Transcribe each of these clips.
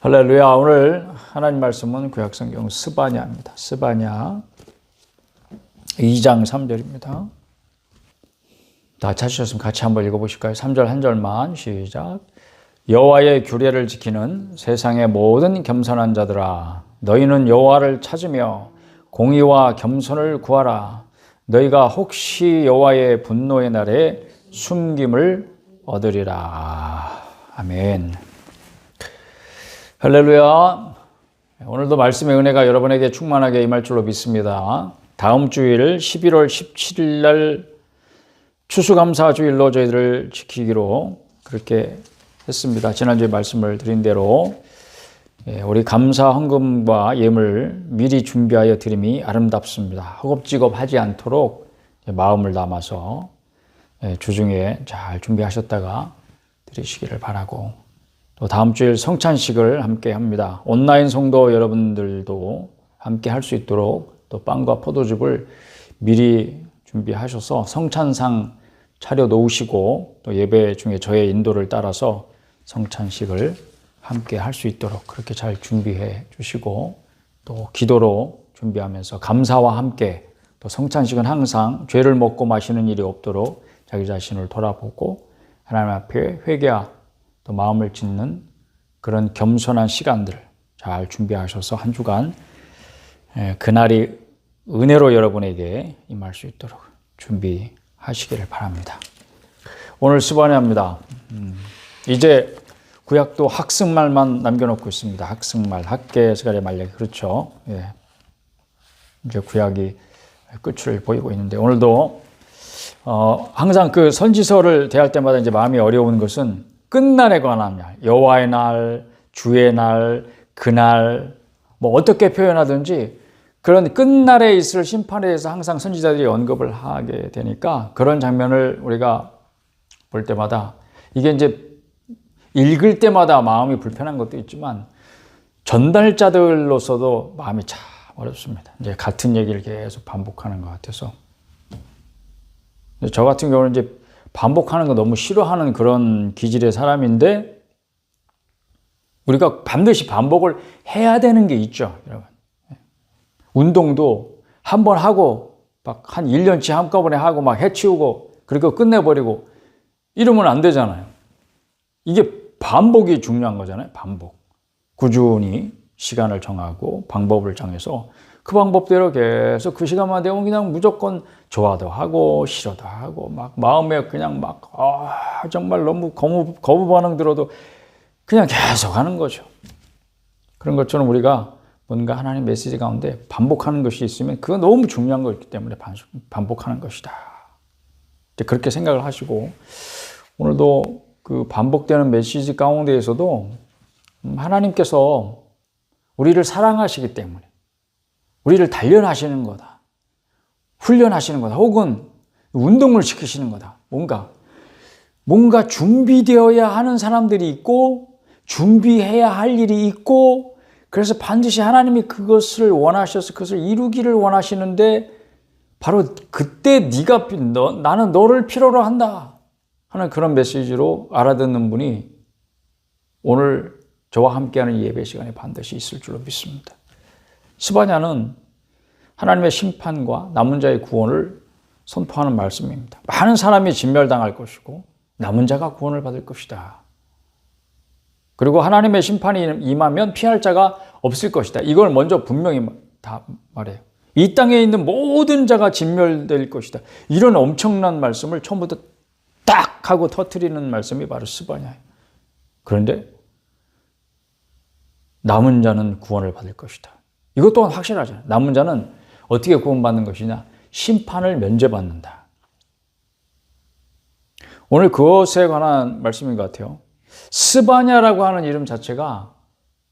할렐루야. 오늘 하나님 말씀은 구약성경 스바냐입니다. 스바냐 2장 3절입니다. 다 찾으셨으면 같이 한번 읽어보실까요? 3절 한 절만 시작. 여호와의 규례를 지키는 세상의 모든 겸손한 자들아, 너희는 여호와를 찾으며 공의와 겸손을 구하라. 너희가 혹시 여호와의 분노의 날에 숨김을 얻으리라. 아멘. 할렐루야. 오늘도 말씀의 은혜가 여러분에게 충만하게 임할 줄로 믿습니다. 다음 주일 11월 17일 날 추수감사주일로 저희들을 지키기로 그렇게 했습니다. 지난주에 말씀을 드린 대로 우리 감사 헌금과 예물 미리 준비하여 드림이 아름답습니다. 허겁지겁 하지 않도록 마음을 담아서 주중에 잘 준비하셨다가 드리시기를 바라고, 또 다음 주일 성찬식을 함께 합니다. 온라인 성도 여러분들도 함께 할 수 있도록 또 빵과 포도즙을 미리 준비하셔서 성찬상 차려 놓으시고, 또 예배 중에 저의 인도를 따라서 성찬식을 함께 할 수 있도록 그렇게 잘 준비해 주시고, 또 기도로 준비하면서 감사와 함께, 또 성찬식은 항상 죄를 먹고 마시는 일이 없도록 자기 자신을 돌아보고 하나님 앞에 회개와 또 마음을 짓는 그런 겸손한 시간들 잘 준비하셔서 한 주간 그날이 은혜로 여러분에게 임할 수 있도록 준비하시기를 바랍니다. 오늘 스바냐입니다. 이제 구약도 학승말만 남겨놓고 있습니다. 학승말, 학계, 스가랴, 말라기. 그렇죠. 예. 이제 구약이 끝을 보이고 있는데, 오늘도 항상 그 선지서를 대할 때마다 이제 마음이 어려운 것은 끝날에 관한 날, 여호와의 날, 주의 날, 그날, 뭐 어떻게 표현하든지 그런 끝날에 있을 심판에 대해서 항상 선지자들이 언급을 하게 되니까, 그런 장면을 우리가 볼 때마다 이게 이제 읽을 때마다 마음이 불편한 것도 있지만 전달자들로서도 마음이 참 어렵습니다. 이제 같은 얘기를 계속 반복하는 것 같아서. 저 같은 경우는 이제 반복하는 거 너무 싫어하는 그런 기질의 사람인데, 우리가 반드시 반복을 해야 되는 게 있죠, 여러분. 운동도 한번 하고 막 한 1년치 한꺼번에 하고 막 해치우고 그리고 끝내버리고 이러면 안 되잖아요. 이게 반복이 중요한 거잖아요. 반복. 꾸준히 시간을 정하고 방법을 정해서 그 방법대로 계속 그 시간만 되면 그냥 무조건 좋아도 하고 싫어도 하고 막 마음에 그냥 막 정말 너무 거부 반응 들어도 그냥 계속 하는 거죠. 그런 것처럼 우리가 뭔가 하나님 메시지 가운데 반복하는 것이 있으면 그건 너무 중요한 거기 때문에 반복하는 것이다. 그렇게 생각을 하시고, 오늘도 그 반복되는 메시지 가운데에서도 하나님께서 우리를 사랑하시기 때문에 우리를 단련하시는 거다, 훈련하시는 거다, 혹은 운동을 시키시는 거다. 뭔가 준비되어야 하는 사람들이 있고 준비해야 할 일이 있고, 그래서 반드시 하나님이 그것을 원하셔서 그것을 이루기를 원하시는데, 바로 그때 나는 너를 필요로 한다 하는 그런 메시지로 알아듣는 분이 오늘 저와 함께하는 예배 시간에 반드시 있을 줄로 믿습니다. 스바냐는 하나님의 심판과 남은 자의 구원을 선포하는 말씀입니다. 많은 사람이 진멸당할 것이고 남은 자가 구원을 받을 것이다. 그리고 하나님의 심판이 임하면 피할 자가 없을 것이다. 이걸 먼저 분명히 다 말해요. 이 땅에 있는 모든 자가 진멸될 것이다. 이런 엄청난 말씀을 처음부터 딱 하고 터뜨리는 말씀이 바로 스바냐예요. 그런데 남은 자는 구원을 받을 것이다. 이것 또한 확실하잖아요. 남은 자는 어떻게 구원받는 것이냐? 심판을 면제받는다. 오늘 그것에 관한 말씀인 것 같아요. 스바냐라고 하는 이름 자체가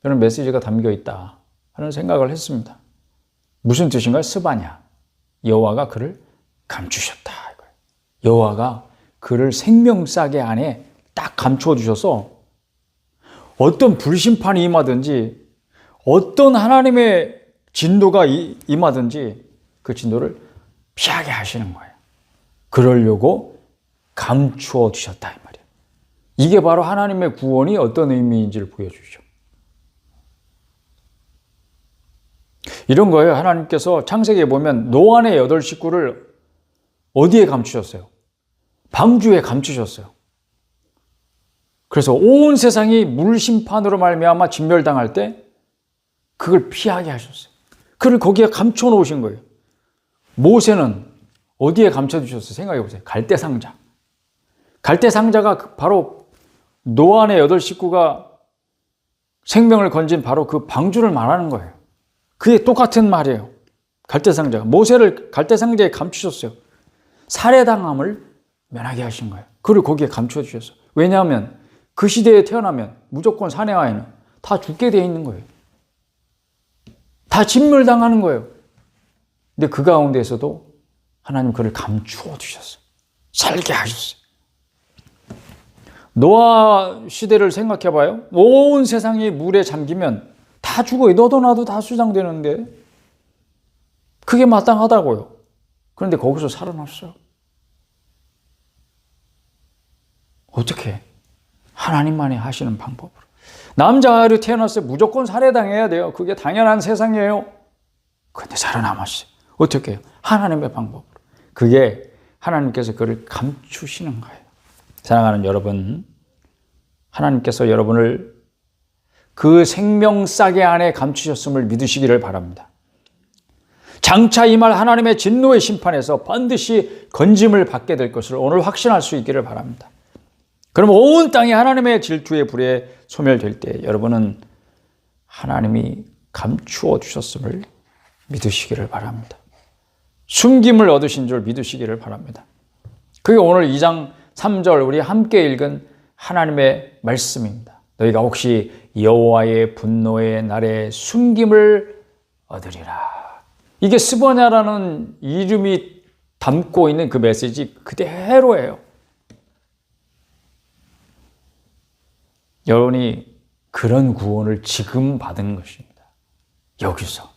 저는 메시지가 담겨 있다 하는 생각을 했습니다. 무슨 뜻인가요? 스바냐. 여호와가 그를 감추셨다. 여호와가 그를 생명싸개 안에 딱 감추어 주셔서 어떤 불심판이 임하든지 어떤 하나님의 진도가 임하든지 그 진도를 피하게 하시는 거예요. 그러려고 감추어 주셨다 이 말이에요. 이게 바로 하나님의 구원이 어떤 의미인지를 보여주죠. 이런 거예요. 하나님께서 창세기에 보면 노아의 8 식구를 어디에 감추셨어요? 방주에 감추셨어요. 그래서 온 세상이 물 심판으로 말미암아 진멸당할 때 그걸 피하게 하셨어요. 그를 거기에 감춰 놓으신 거예요. 모세는 어디에 감춰 두셨어요? 생각해 보세요. 갈대상자. 갈대상자가 바로 노아의 8 식구가 생명을 건진 바로 그 방주를 말하는 거예요. 그게 똑같은 말이에요. 갈대상자가. 모세를 갈대상자에 감추셨어요. 살해당함을 면하게 하신 거예요. 그를 거기에 감춰주셨어요. 왜냐하면 그 시대에 태어나면 무조건 사내와에는 다 죽게 되어 있는 거예요. 다 진멸당하는 거예요. 근데 그 가운데에서도 하나님 그를 감추어 주셨어요. 살게 하셨어요. 노아 시대를 생각해 봐요. 온 세상이 물에 잠기면 다 죽어요. 너도 나도 다 수장되는데 그게 마땅하다고요. 그런데 거기서 살아났어요. 어떻게? 하나님만이 하시는 방법으로. 남자아이로 태어났어요. 무조건 살해당해야 돼요. 그게 당연한 세상이에요. 그런데 살아남았어요. 어떻게 해요? 하나님의 방법으로. 그게 하나님께서 그를 감추시는 거예요. 사랑하는 여러분, 하나님께서 여러분을 그 생명싸개 안에 감추셨음을 믿으시기를 바랍니다. 장차 임할 하나님의 진노의 심판에서 반드시 건짐을 받게 될 것을 오늘 확신할 수 있기를 바랍니다. 그럼 온 땅이 하나님의 질투의 불에 소멸될 때 여러분은 하나님이 감추어 주셨음을 믿으시기를 바랍니다. 숨김을 얻으신 줄 믿으시기를 바랍니다. 그게 오늘 2장 3절 우리 함께 읽은 하나님의 말씀입니다. 너희가 혹시 여호와의 분노의 날에 숨김을 얻으리라. 이게 스버냐라는 이름이 담고 있는 그 메시지 그대로예요. 여러분이 그런 구원을 지금 받은 것입니다. 여기서.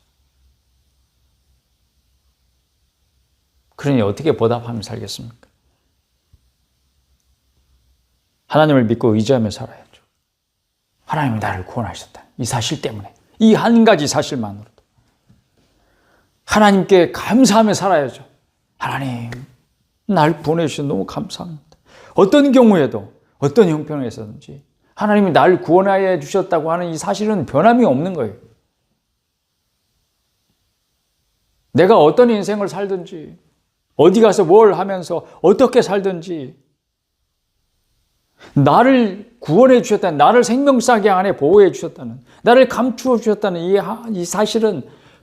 그러니 어떻게 보답하며 살겠습니까? 하나님을 믿고 의지하며 살아야죠. 하나님이 나를 구원하셨다. 이 사실 때문에. 이 한 가지 사실만으로도. 하나님께 감사하며 살아야죠. 하나님, 날 보내주셔서 너무 감사합니다. 어떤 경우에도, 어떤 형편에서든지 하나님이 날 구원하여 주셨다고 하는 이 사실은 변함이 없는 거예요. 내가 어떤 인생을 살든지, 어디 가서 뭘 하면서 어떻게 살든지, 나를 구원해 주셨다는, 나를 생명싸개 안에 보호해 주셨다는, 나를 감추어 주셨다는 이 사실은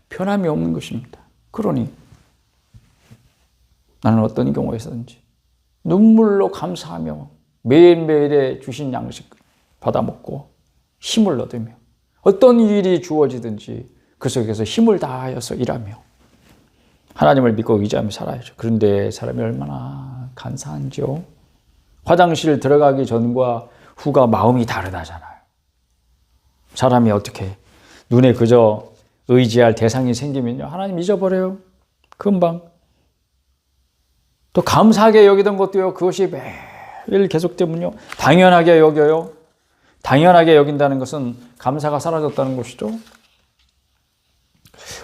변함이 없는 것입니다. 그러니 나는 어떤 경우에서든지 눈물로 감사하며 매일매일의 주신 양식 받아먹고 힘을 얻으며 어떤 일이 주어지든지 그 속에서 힘을 다하여서 일하며 하나님을 믿고 의지하며 살아야죠. 그런데 사람이 얼마나 간사한지요. 화장실 들어가기 전과 후가 마음이 다르다잖아요. 사람이 어떻게 눈에 그저 의지할 대상이 생기면요. 하나님 잊어버려요. 금방. 또 감사하게 여기던 것도요. 그것이 매일 계속되면요. 당연하게 여겨요. 당연하게 여긴다는 것은 감사가 사라졌다는 것이죠.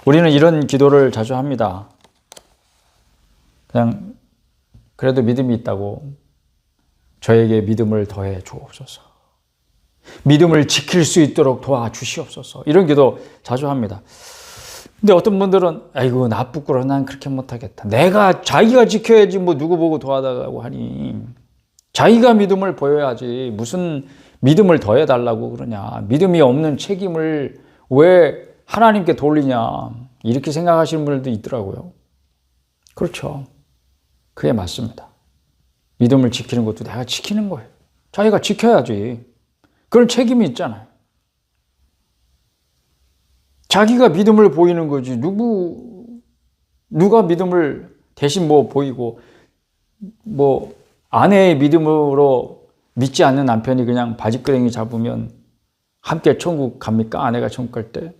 우리는 이런 기도를 자주 합니다. 그냥 그래도 믿음이 있다고 저에게 믿음을 더해 주옵소서. 믿음을 지킬 수 있도록 도와주시옵소서. 이런 기도 자주 합니다. 근데 어떤 분들은 아이고 나 부끄러워 난 그렇게 못하겠다. 자기가 지켜야지 뭐 누구 보고 도와달라고 하니. 자기가 믿음을 보여야지 무슨 믿음을 더해달라고 그러냐. 믿음이 없는 책임을 왜 하나님께 돌리냐. 이렇게 생각하시는 분들도 있더라고요. 그렇죠. 그게 맞습니다. 믿음을 지키는 것도 내가 지키는 거예요. 자기가 지켜야지. 그런 책임이 있잖아요. 자기가 믿음을 보이는 거지. 누가 믿음을 대신 보이고, 아내의 믿음으로 믿지 않는 남편이 그냥 바지끄레기 잡으면 함께 천국 갑니까? 아내가 천국 갈 때?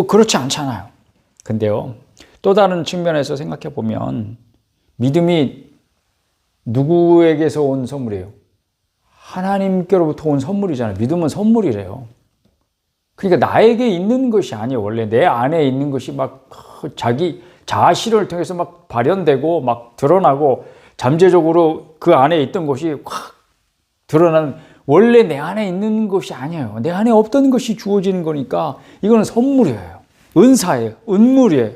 그렇지 않잖아요. 근데요, 또 다른 측면에서 생각해 보면 믿음이 누구에게서 온 선물이에요? 하나님께로부터 온 선물이잖아요. 믿음은 선물이래요. 그러니까 나에게 있는 것이 아니에요. 원래 내 안에 있는 것이 막 자기 자아 실현을 통해서 막 발현되고 막 드러나고 잠재적으로 그 안에 있던 것이 확 드러나는, 원래 내 안에 있는 것이 아니에요. 내 안에 없던 것이 주어지는 거니까 이거는 선물이에요. 은사예요. 은물이에요.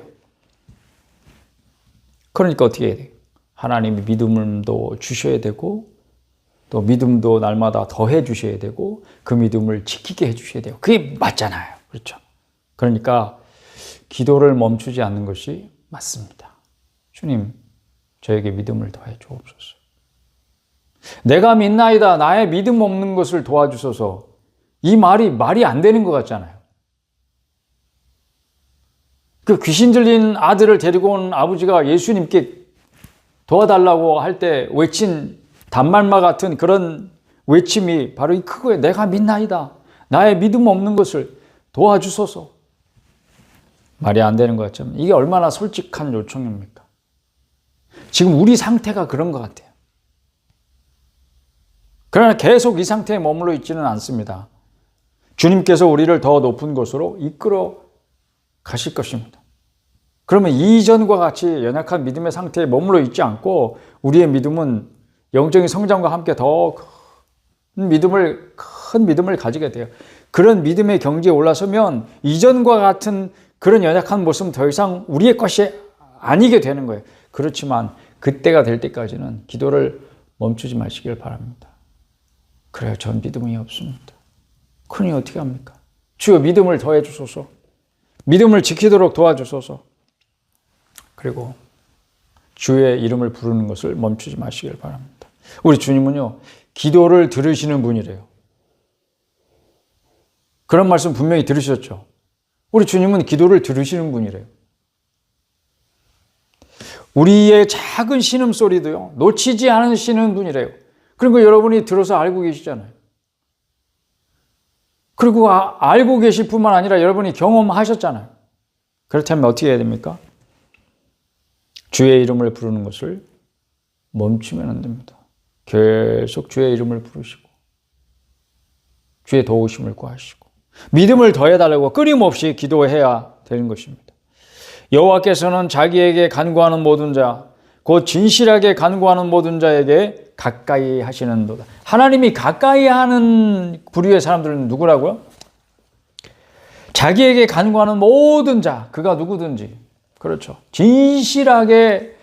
그러니까 어떻게 해야 돼요? 하나님이 믿음도 주셔야 되고 또 믿음도 날마다 더해 주셔야 되고 그 믿음을 지키게 해 주셔야 돼요. 그게 맞잖아요. 그렇죠? 그러니까 기도를 멈추지 않는 것이 맞습니다. 주님, 저에게 믿음을 더해 주옵소서. 내가 믿나이다. 나의 믿음 없는 것을 도와주소서. 이 말이 안 되는 것 같잖아요. 그 귀신 들린 아들을 데리고 온 아버지가 예수님께 도와달라고 할 때 외친 단말마 같은 그런 외침이 바로 이 그거예요. 내가 믿나이다. 나의 믿음 없는 것을 도와주소서. 말이 안 되는 것 같죠. 이게 얼마나 솔직한 요청입니까? 지금 우리 상태가 그런 것 같아요. 그러나 계속 이 상태에 머물러 있지는 않습니다. 주님께서 우리를 더 높은 곳으로 이끌어 가실 것입니다. 그러면 이전과 같이 연약한 믿음의 상태에 머물러 있지 않고 우리의 믿음은 영적인 성장과 함께 더 큰 믿음을 가지게 돼요. 그런 믿음의 경지에 올라서면 이전과 같은 그런 연약한 모습은 더 이상 우리의 것이 아니게 되는 거예요. 그렇지만 그때가 될 때까지는 기도를 멈추지 마시길 바랍니다. 그래요. 전 믿음이 없습니다. 그러니 어떻게 합니까? 주여 믿음을 더해 주소서. 믿음을 지키도록 도와주소서. 그리고 주의 이름을 부르는 것을 멈추지 마시길 바랍니다. 우리 주님은요, 기도를 들으시는 분이래요. 그런 말씀 분명히 들으셨죠? 우리 주님은 기도를 들으시는 분이래요. 우리의 작은 신음소리도요, 놓치지 않으시는 분이래요. 그리고 여러분이 들어서 알고 계시잖아요. 그리고 알고 계실 뿐만 아니라 여러분이 경험하셨잖아요. 그렇다면 어떻게 해야 됩니까? 주의 이름을 부르는 것을 멈추면 안 됩니다. 계속 주의 이름을 부르시고 주의 도우심을 구하시고 믿음을 더해달라고 끊임없이 기도해야 되는 것입니다. 여호와께서는 자기에게 간구하는 모든 자, 곧 진실하게 간구하는 모든 자에게 가까이 하시는도다. 하나님이 가까이 하는 부류의 사람들은 누구라고요? 자기에게 간구하는 모든 자, 그가 누구든지. 그렇죠. 진실하게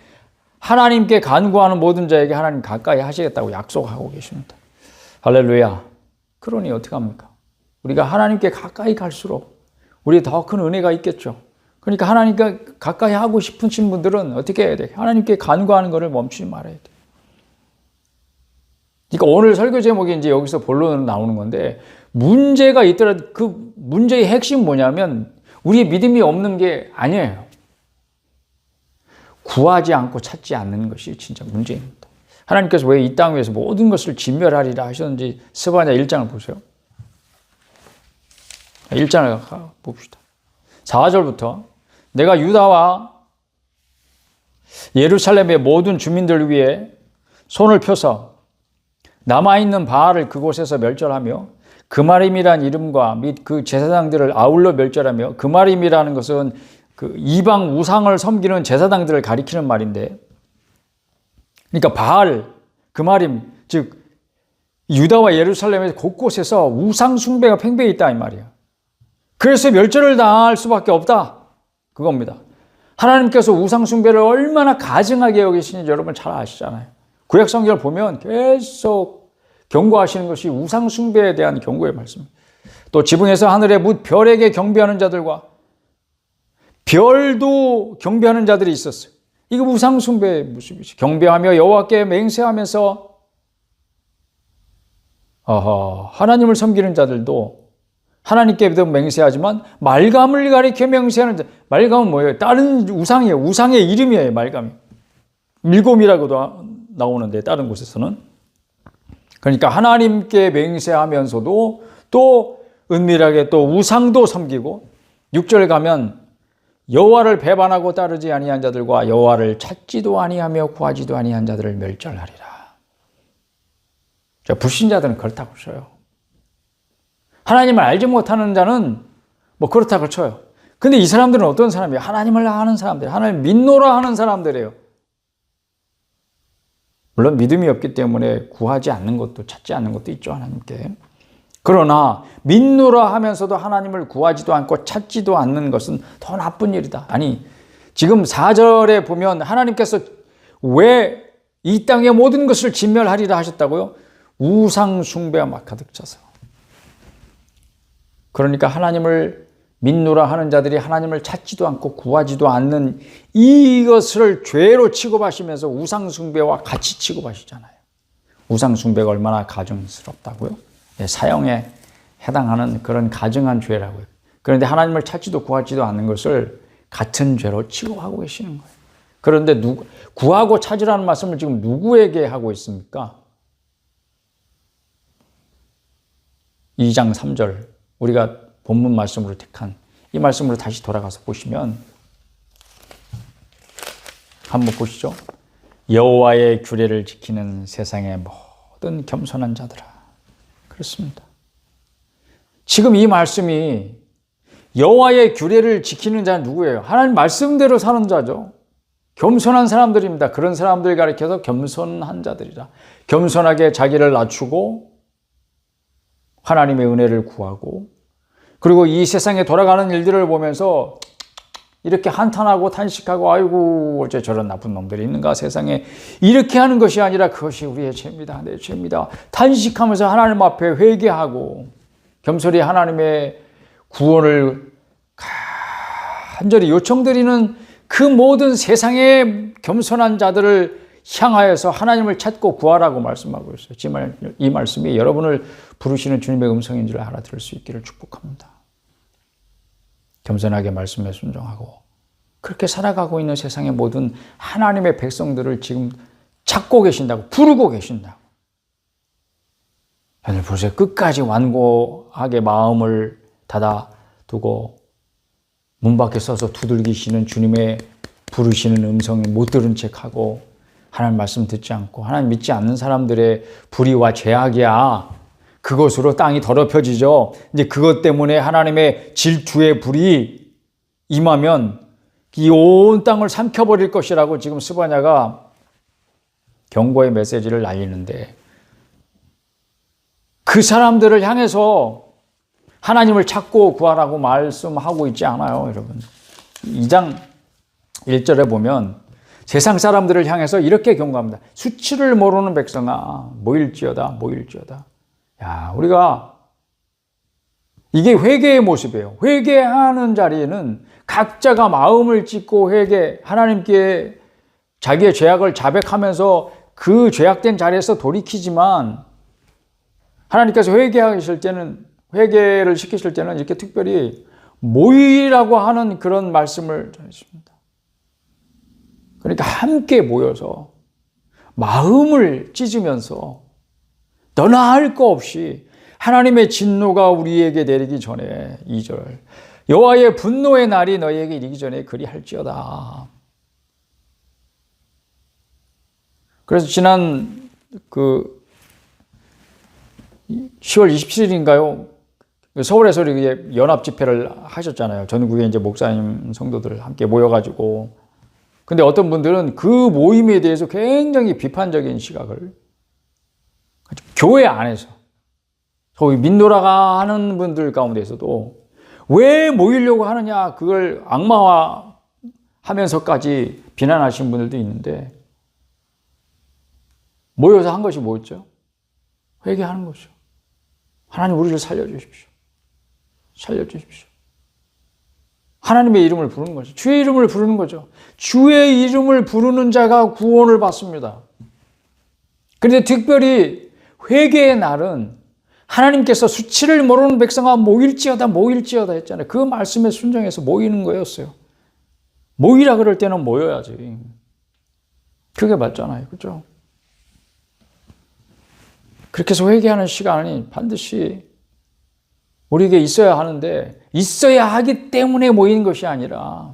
하나님께 간구하는 모든 자에게 하나님 가까이 하시겠다고 약속하고 계십니다. 할렐루야. 그러니 어떻게 합니까? 우리가 하나님께 가까이 갈수록 우리에 더 큰 은혜가 있겠죠. 그러니까 하나님께 가까이 하고 싶으신 분들은 어떻게 해야 돼요? 하나님께 간구하는 것을 멈추지 말아야 돼요. 그러니까 오늘 설교 제목이 이제 여기서 본론으로 나오는 건데, 문제가 있더라도 그 문제의 핵심은 뭐냐면 우리의 믿음이 없는 게 아니에요. 구하지 않고 찾지 않는 것이 진짜 문제입니다. 하나님께서 왜 이 땅 위에서 모든 것을 진멸하리라 하셨는지 스바냐 1장을 보세요. 1장을 봅시다. 4절부터 내가 유다와 예루살렘의 모든 주민들 위해 손을 펴서 남아있는 바알을 그곳에서 멸절하며 그마림이란 이름과 및 그 제사장들을 아울러 멸절하며, 그마림이라는 것은 그 이방 우상을 섬기는 제사장들을 가리키는 말인데, 그러니까 바알, 그마림, 즉 유다와 예루살렘의 곳곳에서 우상 숭배가 팽배해 있다 이 말이야. 그래서 멸절을 당할 수밖에 없다 그겁니다. 하나님께서 우상 숭배를 얼마나 가증하게 여기시는지 여러분 잘 아시잖아요. 구약 성경을 보면 계속 경고하시는 것이 우상 숭배에 대한 경고의 말씀입니다. 또 지붕에서 하늘에 묻 별에게 경배하는 자들과 별도 경배하는 자들이 있었어요. 이거 우상 숭배의 모습이죠. 경배하며 여호와께 맹세하면서 하나님을 섬기는 자들도 하나님께 맹세하지만 말감을 가리켜 맹세하는 자. 말감은 뭐예요? 다른 우상이에요. 우상의 이름이에요. 말감이. 밀곰이라고도 나오는데 다른 곳에서는. 그러니까 하나님께 맹세하면서도 또 은밀하게 또 우상도 섬기고, 6절 가면 여호와를 배반하고 따르지 아니한 자들과 여호와를 찾지도 아니하며 구하지도 아니한 자들을 멸절하리라. 불신자들은 그렇다고 써요. 하나님을 알지 못하는 자는 뭐 그렇다고 쳐요. 근데 이 사람들은 어떤 사람이에요? 하나님을 아는 사람들, 하나님 믿노라 하는 사람들이에요. 물론 믿음이 없기 때문에 구하지 않는 것도 찾지 않는 것도 있죠, 하나님께. 그러나 믿노라 하면서도 하나님을 구하지도 않고 찾지도 않는 것은 더 나쁜 일이다. 아니, 지금 4절에 보면 하나님께서 왜 이 땅의 모든 것을 진멸하리라 하셨다고요? 우상 숭배와 막 가득 차서. 그러니까 하나님을 믿노라 하는 자들이 하나님을 찾지도 않고 구하지도 않는 이것을 죄로 취급하시면서 우상 숭배와 같이 취급하시잖아요. 우상 숭배가 얼마나 가증스럽다고요? 사형에 해당하는 그런 가증한 죄라고요. 그런데 하나님을 찾지도 구하지도 않는 것을 같은 죄로 취급하고 계시는 거예요. 그런데 구하고 찾으라는 말씀을 지금 누구에게 하고 있습니까? 2장 3절 우리가 본문 말씀으로 택한 이 말씀으로 다시 돌아가서 보시면 한번 보시죠. 여호와의 규례를 지키는 세상의 모든 겸손한 자들아. 그렇습니다. 지금 이 말씀이 여호와의 규례를 지키는 자는 누구예요? 하나님 말씀대로 사는 자죠. 겸손한 사람들입니다. 그런 사람들 가리켜서 겸손한 자들이라. 겸손하게 자기를 낮추고 하나님의 은혜를 구하고 그리고 이 세상에 돌아가는 일들을 보면서 이렇게 한탄하고 탄식하고 아이고 어째 저런 나쁜 놈들이 있는가 세상에 이렇게 하는 것이 아니라 그것이 우리의 죄입니다. 내 죄입니다. 탄식하면서 하나님 앞에 회개하고 겸손히 하나님의 구원을 간절히 요청드리는 그 모든 세상의 겸손한 자들을 향하여서 하나님을 찾고 구하라고 말씀하고 있어요. 이 말씀이 여러분을 부르시는 주님의 음성인 줄 알아들을 수 있기를 축복합니다. 겸손하게 말씀에 순종하고 그렇게 살아가고 있는 세상의 모든 하나님의 백성들을 지금 찾고 계신다고 부르고 계신다고. 오늘 보세요. 끝까지 완고하게 마음을 닫아두고 문 밖에 서서 두들기시는 주님의 부르시는 음성을 못 들은 척하고 하나님 말씀 듣지 않고 하나님 믿지 않는 사람들의 불의와 죄악이야. 그것으로 땅이 더럽혀지죠. 이제 그것 때문에 하나님의 질투의 불이 임하면 이 온 땅을 삼켜버릴 것이라고 지금 스바냐가 경고의 메시지를 날리는데 그 사람들을 향해서 하나님을 찾고 구하라고 말씀하고 있지 않아요, 여러분. 2장 1절에 보면 세상 사람들을 향해서 이렇게 경고합니다. 수치를 모르는 백성아, 모일지어다, 모일지어다. 야, 우리가 이게 회개의 모습이에요. 회개하는 자리에는 각자가 마음을 찢고 하나님께 자기의 죄악을 자백하면서 그 죄악된 자리에서 돌이키지만 하나님께서 회개를 시키실 때는 이렇게 특별히 모이라고 하는 그런 말씀을 전했습니다. 그러니까 함께 모여서 마음을 찢으면서 너나 할 거 없이 하나님의 진노가 우리에게 내리기 전에 2절 여호와의 분노의 날이 너희에게 이르기 전에 그리할지어다. 그래서 지난 10월 27일인가요? 서울에서 연합 집회를 하셨잖아요. 전국에 이제 목사님 성도들 함께 모여가지고. 근데 어떤 분들은 그 모임에 대해서 굉장히 비판적인 시각을 교회 안에서 소위 민노라가 하는 분들 가운데서도 왜 모이려고 하느냐 그걸 악마화하면서까지 비난하신 분들도 있는데 모여서 한 것이 뭐였죠? 회개하는 거죠. 하나님 우리를 살려주십시오. 살려주십시오. 하나님의 이름을 부르는 거죠. 주의 이름을 부르는 거죠. 주의 이름을 부르는 자가 구원을 받습니다. 그런데 특별히 회개의 날은 하나님께서 수치를 모르는 백성아 모일지어다 모일지어다 했잖아요. 그 말씀에 순종해서 모이는 거였어요. 모이라 그럴 때는 모여야지. 그게 맞잖아요. 그렇죠? 그렇게 해서 회개하는 시간이 반드시 우리에게 있어야 하는데 있어야 하기 때문에 모이는 것이 아니라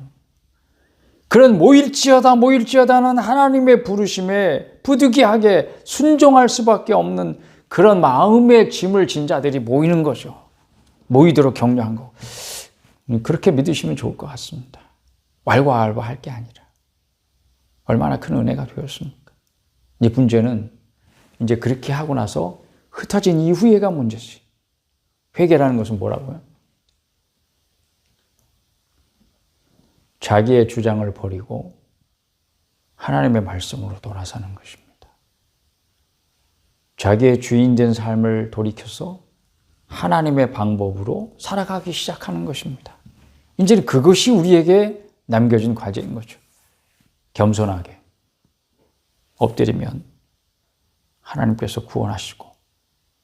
그런 모일지어다는 하나님의 부르심에 부득이하게 순종할 수밖에 없는 그런 마음의 짐을 진 자들이 모이는 거죠. 모이도록 격려한 거. 그렇게 믿으시면 좋을 것 같습니다. 왈가왈부할 게 아니라 얼마나 큰 은혜가 되었습니까? 이 문제는 이제 그렇게 하고 나서 흩어진 이후에가 문제지. 회개라는 것은 뭐라고요? 자기의 주장을 버리고 하나님의 말씀으로 돌아서는 것입니다. 자기의 주인된 삶을 돌이켜서 하나님의 방법으로 살아가기 시작하는 것입니다. 이제 그것이 우리에게 남겨진 과제인 거죠. 겸손하게 엎드리면 하나님께서 구원하시고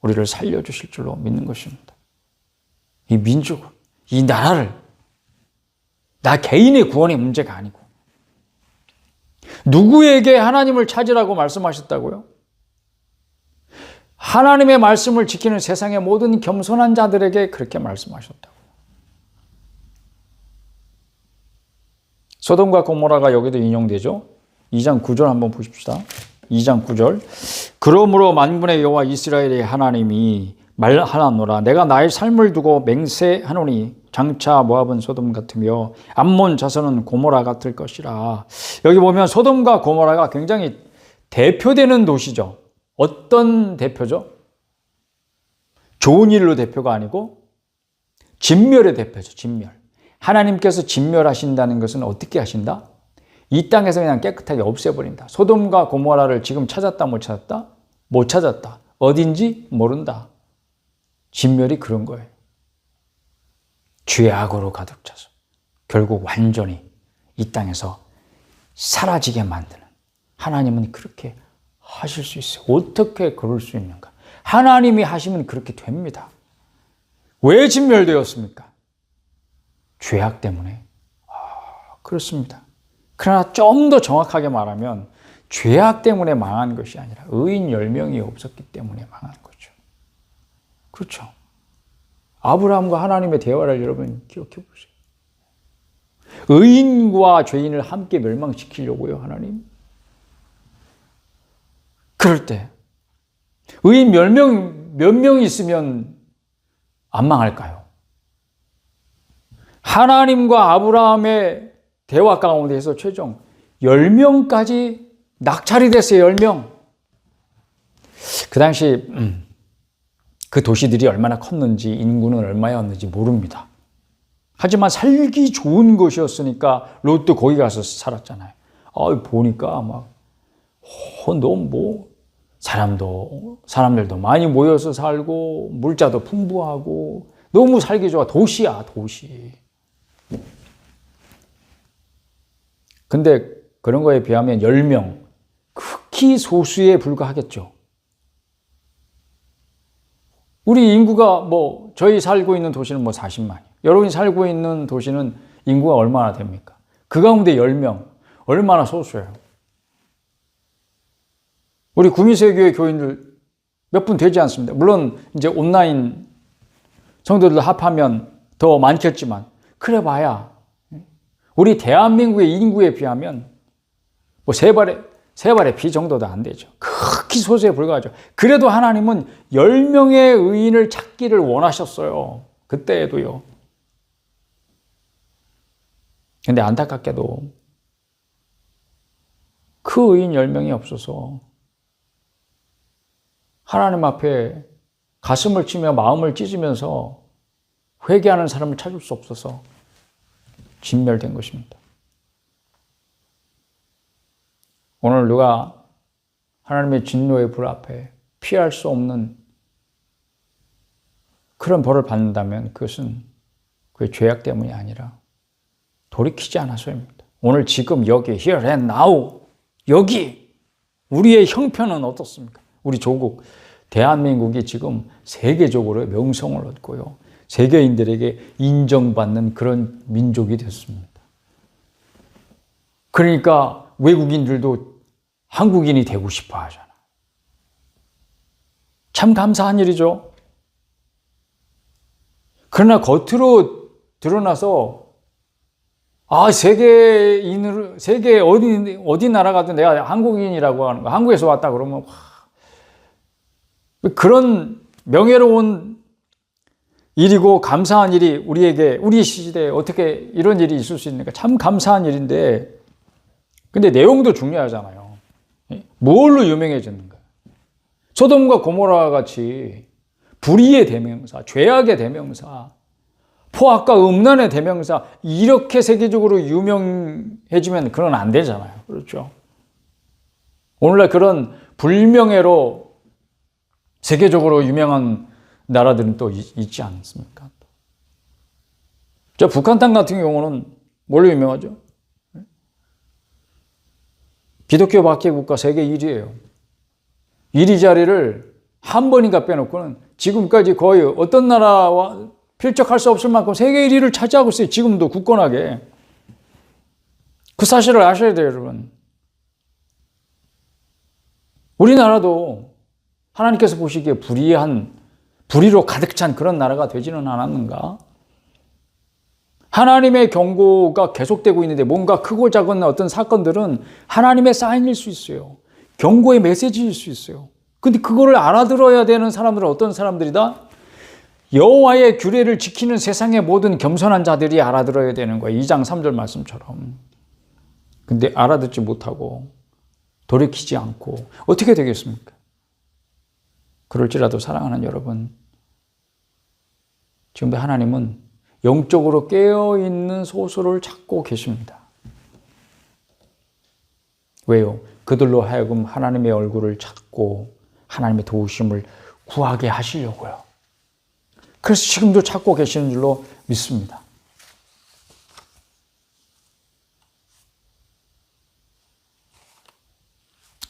우리를 살려주실 줄로 믿는 것입니다. 이 민족을, 이 나라를 나 개인의 구원의 문제가 아니고 누구에게 하나님을 찾으라고 말씀하셨다고요? 하나님의 말씀을 지키는 세상의 모든 겸손한 자들에게 그렇게 말씀하셨다고요. 소돔과 고모라가 여기도 인용되죠. 2장 9절 한번 보십시다. 2장 9절. 그러므로 만군의 여호와 이스라엘의 하나님이 말하노라. 내가 나의 삶을 두고 맹세하노니 장차 모압은 소돔 같으며 암몬 자손은 고모라 같을 것이라. 여기 보면 소돔과 고모라가 굉장히 대표되는 도시죠. 어떤 대표죠? 좋은 일로 대표가 아니고 진멸의 대표죠. 진멸. 하나님께서 진멸하신다는 것은 어떻게 하신다? 이 땅에서 그냥 깨끗하게 없애버린다. 소돔과 고모라를 지금 찾았다 못 찾았다? 못 찾았다. 어딘지 모른다. 진멸이 그런 거예요. 죄악으로 가득 차서 결국 완전히 이 땅에서 사라지게 만드는, 하나님은 그렇게 하실 수 있어요. 어떻게 그럴 수 있는가? 하나님이 하시면 그렇게 됩니다. 왜 진멸되었습니까? 죄악 때문에. 그렇습니다. 그러나 좀 더 정확하게 말하면 죄악 때문에 망한 것이 아니라 의인 10명이 없었기 때문에 망한 거죠. 그렇죠. 아브라함과 하나님의 대화를 여러분 기억해 보세요. 의인과 죄인을 함께 멸망시키려고요, 하나님. 그럴 때 의인 몇 명이 있으면 안 망할까요? 하나님과 아브라함의 대화 가운데서 최종 10명까지 낙찰이 됐어요. 10명. 그 당시 그 도시들이 얼마나 컸는지 인구는 얼마였는지 모릅니다. 하지만 살기 좋은 곳이었으니까 롯도 거기 가서 살았잖아요. 보니까 막 너무 사람들도 많이 모여서 살고 물자도 풍부하고 너무 살기 좋아. 도시야, 도시. 근데 그런 거에 비하면 10명, 극히 소수에 불과하겠죠. 우리 인구가 저희 살고 있는 도시는 40만이에요. 여러분이 살고 있는 도시는 인구가 얼마나 됩니까? 그 가운데 10명, 얼마나 소수예요. 우리 구민세교회 교인들 몇 분 되지 않습니다. 물론 이제 온라인 성도들 합하면 더 많겠지만, 그래 봐야 우리 대한민국의 인구에 비하면 세 발의 피 정도도 안 되죠. 극히 소수에 불과하죠. 그래도 하나님은 10명의 의인을 찾기를 원하셨어요. 그때에도요. 근데 안타깝게도 그 의인 10명이 없어서 하나님 앞에 가슴을 치며 마음을 찢으면서 회개하는 사람을 찾을 수 없어서 진멸된 것입니다. 오늘 누가 하나님의 진노의 불 앞에 피할 수 없는 그런 벌을 받는다면 그것은 그의 죄악 때문이 아니라 돌이키지 않아서입니다. 오늘 지금 여기 here and now 여기 우리의 형편은 어떻습니까? 우리 조국 대한민국이 지금 세계적으로 명성을 얻고요. 세계인들에게 인정받는 그런 민족이 됐습니다. 그러니까 외국인들도 한국인이 되고 싶어 하잖아. 참 감사한 일이죠. 그러나 겉으로 드러나서 세계 어디 나라 가도 내가 한국인이라고 하는 거, 한국에서 왔다 그러면 그런 명예로운 일이고 감사한 일이 우리에게, 우리 시대에 어떻게 이런 일이 있을 수 있는가? 참 감사한 일인데, 근데 내용도 중요하잖아요. 뭘로 유명해졌는가? 소돔과 고모라 같이 불의의 대명사, 죄악의 대명사, 포악과 음란의 대명사, 이렇게 세계적으로 유명해지면 그건 안 되잖아요. 그렇죠? 오늘날 그런 불명예로 세계적으로 유명한 나라들은 또 있지 않습니까? 저 북한 땅 같은 경우는 뭘로 유명하죠? 기독교 박해 국가 세계 1위예요. 1위 자리를 한 번인가 빼놓고는 지금까지 거의 어떤 나라와 필적할 수 없을 만큼 세계 1위를 차지하고 있어요. 지금도 굳건하게. 그 사실을 아셔야 돼요, 여러분. 우리나라도 하나님께서 보시기에 불의로 가득 찬 그런 나라가 되지는 않았는가? 하나님의 경고가 계속되고 있는데 뭔가 크고 작은 어떤 사건들은 하나님의 사인일 수 있어요. 경고의 메시지일 수 있어요. 근데 그거를 알아들어야 되는 사람들은 어떤 사람들이다? 여호와의 규례를 지키는 세상의 모든 겸손한 자들이 알아들어야 되는 거예요. 2장 3절 말씀처럼. 근데 알아듣지 못하고 돌이키지 않고 어떻게 되겠습니까? 그럴지라도 사랑하는 여러분, 지금도 하나님은 영적으로 깨어있는 소수를 찾고 계십니다. 왜요? 그들로 하여금 하나님의 얼굴을 찾고 하나님의 도우심을 구하게 하시려고요. 그래서 지금도 찾고 계시는 줄로 믿습니다.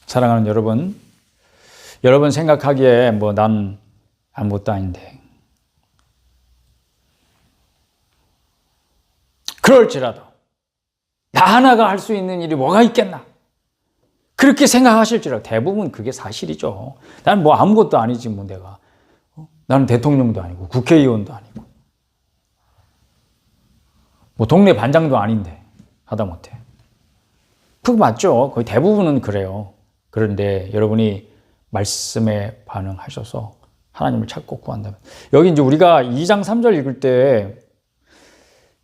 사랑하는 여러분, 여러분 생각하기에 난 아무것도 아닌데, 그럴지라도 나 하나가 할 수 있는 일이 뭐가 있겠나? 그렇게 생각하실지라도 대부분 그게 사실이죠. 난 아무것도 아니지 내가. 나는 대통령도 아니고 국회의원도 아니고 동네 반장도 아닌데 하다못해. 그거 맞죠. 거의 대부분은 그래요. 그런데 여러분이 말씀에 반응하셔서 하나님을 찾고 구한다면, 여기 이제 우리가 2장 3절 읽을 때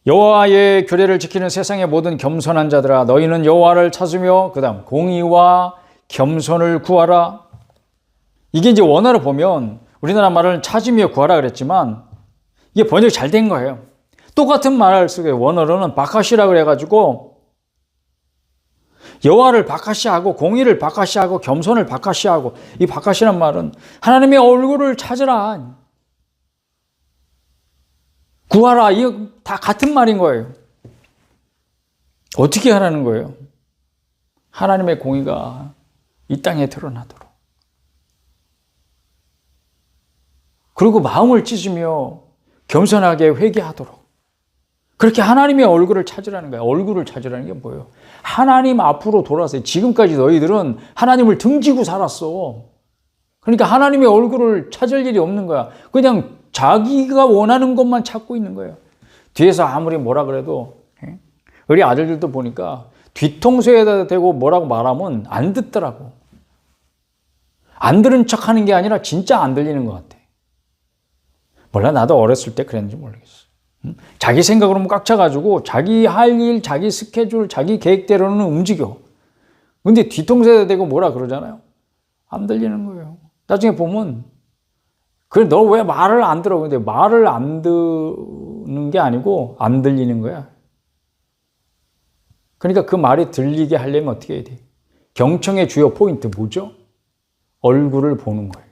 여호와의 규례를 지키는 세상의 모든 겸손한 자들아 너희는 여호와를 찾으며, 그다음 공의와 겸손을 구하라. 이게 이제 원어로 보면 우리나라 말은 찾으며 구하라 그랬지만 이게 번역이 잘 된 거예요. 똑같은 말을 쓰고 원어로는 바카시라 그래가지고 여호와를 바카시하고 공의를 바카시하고 겸손을 바카시하고, 이 바카시란 말은 하나님의 얼굴을 찾으라, 구하라, 이거 다 같은 말인 거예요. 어떻게 하라는 거예요? 하나님의 공의가 이 땅에 드러나도록, 그리고 마음을 찢으며 겸손하게 회개하도록, 그렇게 하나님의 얼굴을 찾으라는 거예요. 얼굴을 찾으라는 게 뭐예요? 하나님 앞으로 돌아서요. 지금까지 너희들은 하나님을 등지고 살았어. 그러니까 하나님의 얼굴을 찾을 일이 없는 거야. 그냥 자기가 원하는 것만 찾고 있는 거예요. 뒤에서 아무리 뭐라 그래도, 우리 아들들도 보니까 뒤통수에다 대고 뭐라고 말하면 안 듣더라고. 안 들은 척 하는 게 아니라 진짜 안 들리는 것 같아. 몰라, 나도 어렸을 때 그랬는지 모르겠어. 자기 생각으로 꽉 차가지고 자기 할 일, 자기 스케줄, 자기 계획대로는 움직여. 근데 뒤통수에다 대고 뭐라 그러잖아요. 안 들리는 거예요. 나중에 보면, 그래, 너 왜 말을 안 들어? 근데 말을 안 듣는 게 아니고 안 들리는 거야. 그러니까 그 말이 들리게 하려면 어떻게 해야 돼? 경청의 주요 포인트 뭐죠? 얼굴을 보는 거예요.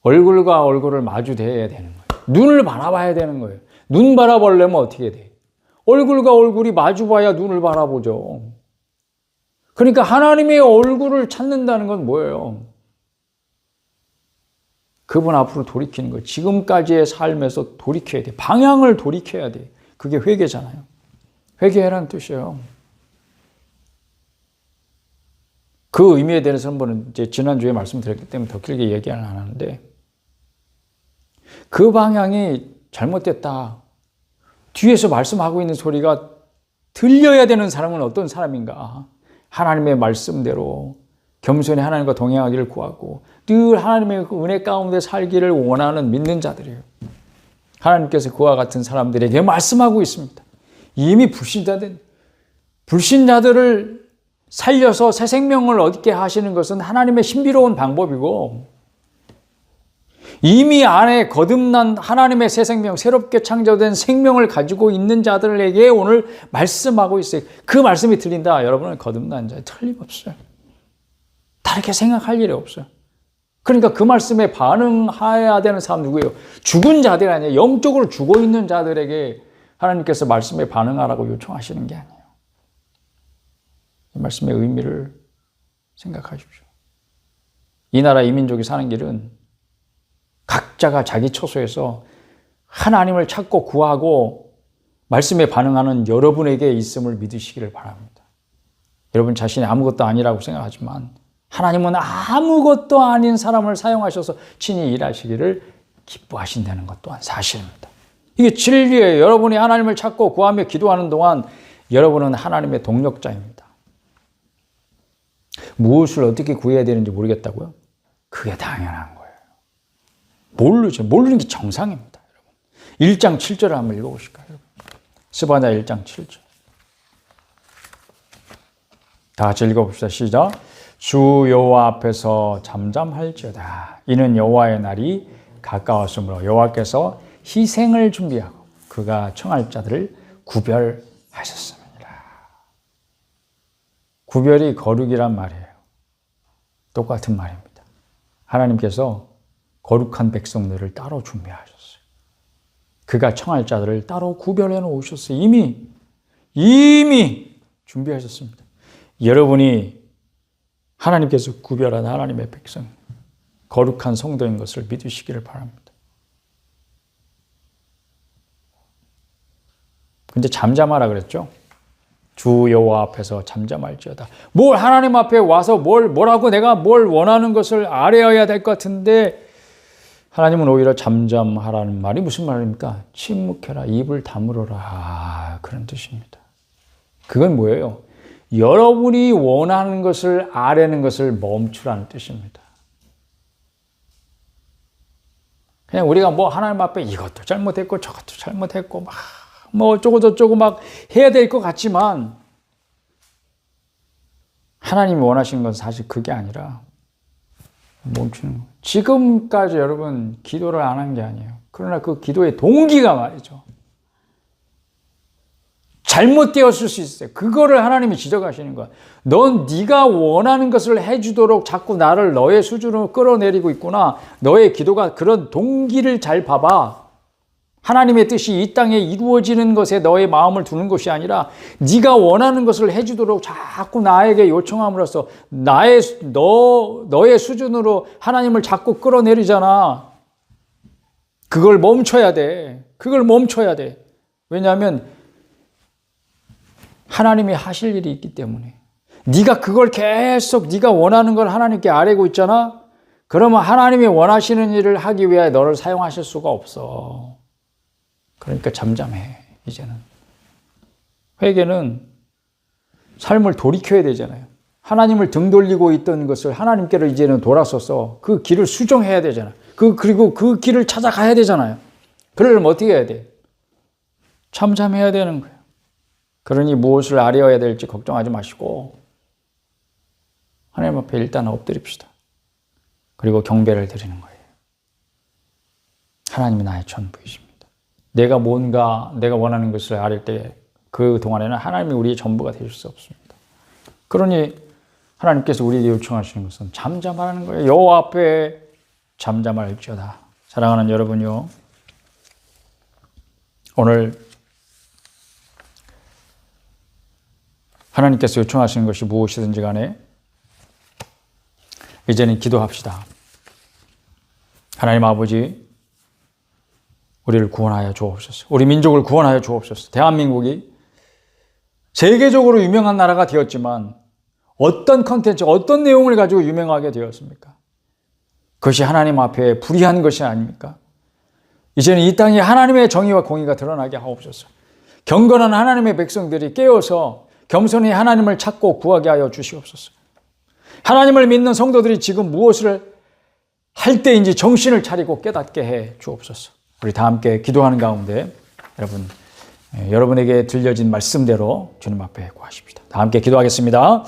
얼굴과 얼굴을 마주대해야 되는 거예요. 눈을 바라봐야 되는 거예요. 눈 바라보려면 어떻게 돼? 얼굴과 얼굴이 마주봐야 눈을 바라보죠. 그러니까 하나님의 얼굴을 찾는다는 건 뭐예요? 그분 앞으로 돌이키는 거예요. 지금까지의 삶에서 돌이켜야 돼. 방향을 돌이켜야 돼. 그게 회개잖아요. 회개해라는 뜻이에요. 그 의미에 대해서 한번 이제 지난주에 말씀드렸기 때문에 더 길게 얘기는 안 하는데, 그 방향이 잘못됐다, 뒤에서 말씀하고 있는 소리가 들려야 되는 사람은 어떤 사람인가? 하나님의 말씀대로 겸손히 하나님과 동행하기를 구하고 늘 하나님의 은혜 가운데 살기를 원하는 믿는 자들이에요. 하나님께서 그와 같은 사람들에게 말씀하고 있습니다. 이미 불신자들을 살려서 새 생명을 얻게 하시는 것은 하나님의 신비로운 방법이고, 이미 안에 거듭난 하나님의 새 생명, 새롭게 창조된 생명을 가지고 있는 자들에게 오늘 말씀하고 있어요. 그 말씀이 틀린다. 여러분은 거듭난 자에 틀림없어요. 다르게 생각할 일이 없어요. 그러니까 그 말씀에 반응해야 되는 사람 누구예요? 죽은 자들이 아니에요. 영적으로 죽어 있는 자들에게 하나님께서 말씀에 반응하라고 요청하시는 게 아니에요. 이 말씀의 의미를 생각하십시오. 이 나라 이 민족이 사는 길은 각자가 자기 처소에서 하나님을 찾고 구하고 말씀에 반응하는 여러분에게 있음을 믿으시기를 바랍니다. 여러분 자신이 아무것도 아니라고 생각하지만 하나님은 아무것도 아닌 사람을 사용하셔서 친히 일하시기를 기뻐하신다는 것 또한 사실입니다. 이게 진리예요. 여러분이 하나님을 찾고 구하며 기도하는 동안 여러분은 하나님의 동력자입니다. 무엇을 어떻게 구해야 되는지 모르겠다고요? 그게 당연한 거예요. 모르죠. 모르는 게 정상입니다. 여러분. 1장 7절을 한번 읽어보실까요? 스바냐 1장 7절. 다 같이 읽어봅시다. 시작. 주 여호와 앞에서 잠잠할지어다. 이는 여호와의 날이 가까웠으므로 여호와께서 희생을 준비하고 그가 청할 자들을 구별하셨습니다. 구별이 거룩이란 말이에요. 똑같은 말입니다. 하나님께서 거룩한 백성들을 따로 준비하셨어요. 그가 청할 자들을 따로 구별해 놓으셨어요. 이미 준비하셨습니다. 여러분이 하나님께서 구별한 하나님의 백성, 거룩한 성도인 것을 믿으시기를 바랍니다. 근데 잠잠하라 그랬죠? 주 여호와 앞에서 잠잠할지어다. 뭘 하나님 앞에 와서 뭐라고 내가 뭘 원하는 것을 아뢰어야 될 것 같은데 하나님은 오히려 잠잠하라는 말이 무슨 말입니까? 침묵해라, 입을 다물어라, 그런 뜻입니다. 그건 뭐예요? 여러분이 원하는 것을 아뢰는 것을 멈추라는 뜻입니다. 그냥 우리가 뭐 하나님 앞에 이것도 잘못했고 저것도 잘못했고 뭐 어쩌고 저쩌고 막 해야 될 것 같지만 하나님이 원하시는 건 사실 그게 아니라 멈추는 거예요. 지금까지 여러분 기도를 안 한 게 아니에요. 그러나 그 기도의 동기가 말이죠. 잘못되었을 수 있어요. 그거를 하나님이 지적하시는 거야. 넌 네가 원하는 것을 해주도록 자꾸 나를 너의 수준으로 끌어내리고 있구나. 너의 기도가 그런 동기를 잘 봐봐. 하나님의 뜻이 이 땅에 이루어지는 것에 너의 마음을 두는 것이 아니라 네가 원하는 것을 해주도록 자꾸 나에게 요청함으로써 너의 수준으로 하나님을 자꾸 끌어내리잖아. 그걸 멈춰야 돼. 그걸 멈춰야 돼. 왜냐하면 하나님이 하실 일이 있기 때문에. 네가 그걸 계속 네가 원하는 걸 하나님께 아뢰고 있잖아. 그러면 하나님이 원하시는 일을 하기 위해 너를 사용하실 수가 없어. 그러니까 잠잠해. 이제는 회개는 삶을 돌이켜야 되잖아요. 하나님을 등 돌리고 있던 것을 하나님께로 이제는 돌아서서 그 길을 수정해야 되잖아요. 그리고 그 길을 찾아가야 되잖아요. 그러려면 어떻게 해야 돼? 잠잠해야 되는 거예요. 그러니 무엇을 아뢰어야 될지 걱정하지 마시고 하나님 앞에 일단 엎드립시다. 그리고 경배를 드리는 거예요. 하나님이 나의 전부이십니다. 내가 원하는 것을 아뢰 때 그 동안에는 하나님이 우리의 전부가 되실 수 없습니다. 그러니 하나님께서 우리에게 요청하시는 것은 잠잠하라는 거예요. 여호와 앞에 잠잠할지어다. 사랑하는 여러분요, 오늘 하나님께서 요청하시는 것이 무엇이든지 간에 이제는 기도합시다. 하나님 아버지, 우리를 구원하여 주옵소서. 우리 민족을 구원하여 주옵소서. 대한민국이 세계적으로 유명한 나라가 되었지만 어떤 컨텐츠, 어떤 내용을 가지고 유명하게 되었습니까? 그것이 하나님 앞에 불의한 것이 아닙니까? 이제는 이 땅에 하나님의 정의와 공의가 드러나게 하옵소서. 경건한 하나님의 백성들이 깨어서 겸손히 하나님을 찾고 구하게 하여 주시옵소서. 하나님을 믿는 성도들이 지금 무엇을 할 때인지 정신을 차리고 깨닫게 해 주옵소서. 우리 다 함께 기도하는 가운데 여러분에게 들려진 말씀대로 주님 앞에 구하십시다. 다 함께 기도하겠습니다.